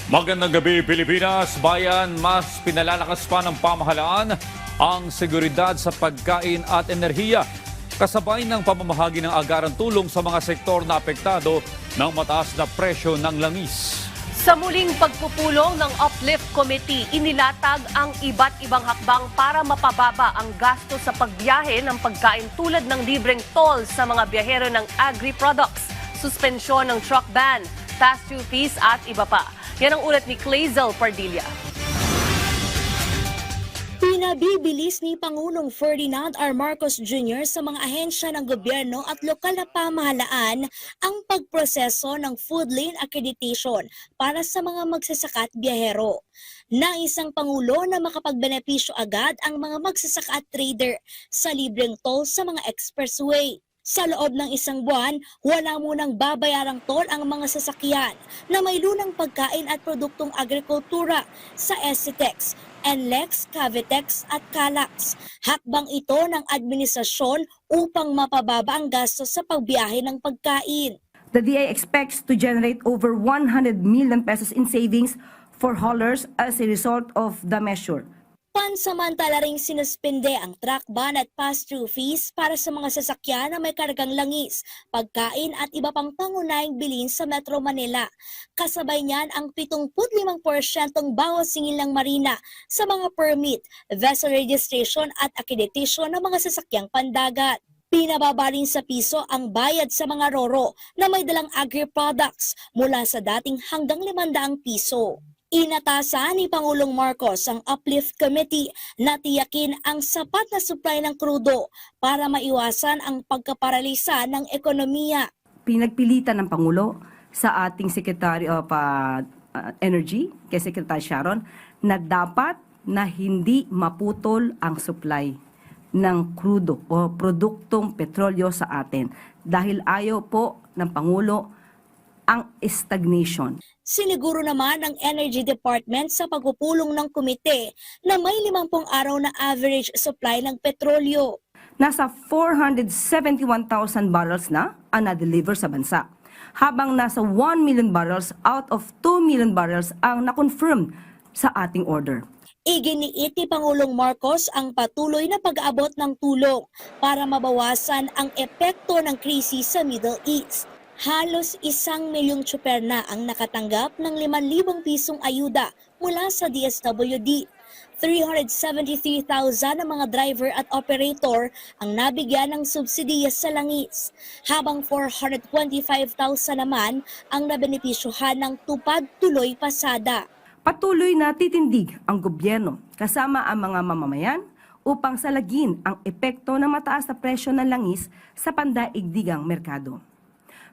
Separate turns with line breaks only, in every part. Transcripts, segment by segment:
Magandang gabi, Pilipinas. Bayan, mas pinalalakas pa ng pamahalaan ang seguridad sa pagkain at enerhiya. Kasabay ng pamamahagi ng agarang tulong sa mga sektor na apektado ng mataas na presyo ng langis.
Sa muling pagpupulong ng Uplift Committee, inilatag ang iba't ibang hakbang para mapababa ang gasto sa pagbiyahe ng pagkain tulad ng libreng toll sa mga biyahero ng agri-products, suspensyon ng truck ban, pass-through fees at iba pa. Yan ang ulat ni Clazel Pardilla.
Pinabibilis ni Pangulong Ferdinand R. Marcos Jr. sa mga ahensya ng gobyerno at lokal na pamahalaan ang pagproseso ng food lane accreditation para sa mga magsasaka at biyahero. Nais ang Pangulo na makapagbenepisyo agad ang mga magsasaka at trader sa libreng toll sa mga expressway. Sa loob ng isang buwan, wala munang babayarang toll ang mga sasakyan na may lunang pagkain at produktong agrikultura sa SCTEX, NLEX, Cavitex at CALAX. Hakbang ito ng administrasyon upang mapababa ang gastos sa pagbiyahe ng pagkain.
The DA expects to generate over 100 million pesos in savings for haulers as a result of the measure.
Pansamantala ring sinuspende ang truck ban at pass-through fees para sa mga sasakyan na may kargang langis, pagkain at iba pang pangunahing bilhin sa Metro Manila. Kasabay niyan ang 75% bawas singil ng marina sa mga permit, vessel registration at accreditation ng mga sasakyang pandagat. Pinababa rin sa piso ang bayad sa mga roro na may dalang agri-products mula sa dating hanggang 500 piso. Inatasan ni Pangulong Marcos ang Uplift Committee na tiyakin ang sapat na supply ng krudo para maiwasan ang pagkaparalisa ng ekonomiya.
Pinagpilitan ng Pangulo sa ating Secretary of Energy, kay Secretary Sharon, na dapat na hindi maputol ang supply ng krudo o produktong petrolyo sa atin dahil ayaw po ng Pangulo ang stagnation.
Siniguro naman ng Energy Department sa pagpupulong ng komite na may 50 araw na average supply ng petrolyo.
Nasa 471,000 barrels na ang na-deliver sa bansa, habang nasa 1 million barrels out of 2 million barrels ang na-confirm sa ating order.
Iginiit ni Pangulong Marcos ang patuloy na pag-aabot ng tulong para mabawasan ang epekto ng krisis sa Middle East. Halos 1 milyong tsuper na ang nakatanggap ng 5,000 pisong ayuda mula sa DSWD. 373,000 na mga driver at operator ang nabigyan ng subsidiya sa langis, habang 425,000 naman ang nabenepisyohan ng tupad tuloy pasada.
Patuloy na titindig ang gobyerno kasama ang mga mamamayan upang salagin ang epekto ng mataas na presyo ng langis sa pandaigdigang merkado.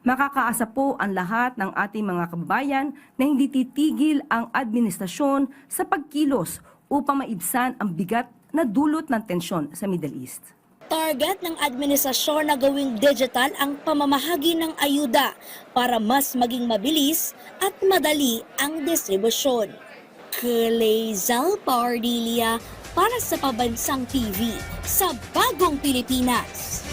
Makakaasa po ang lahat ng ating mga kababayan na hindi titigil ang administrasyon sa pagkilos upang maibsan ang bigat na dulot ng tensyon sa Middle East.
Target ng administrasyon na gawing digital ang pamamahagi ng ayuda para mas maging mabilis at madali ang distribusyon. Clazel Pardilla para sa Pambansang TV sa Bagong Pilipinas.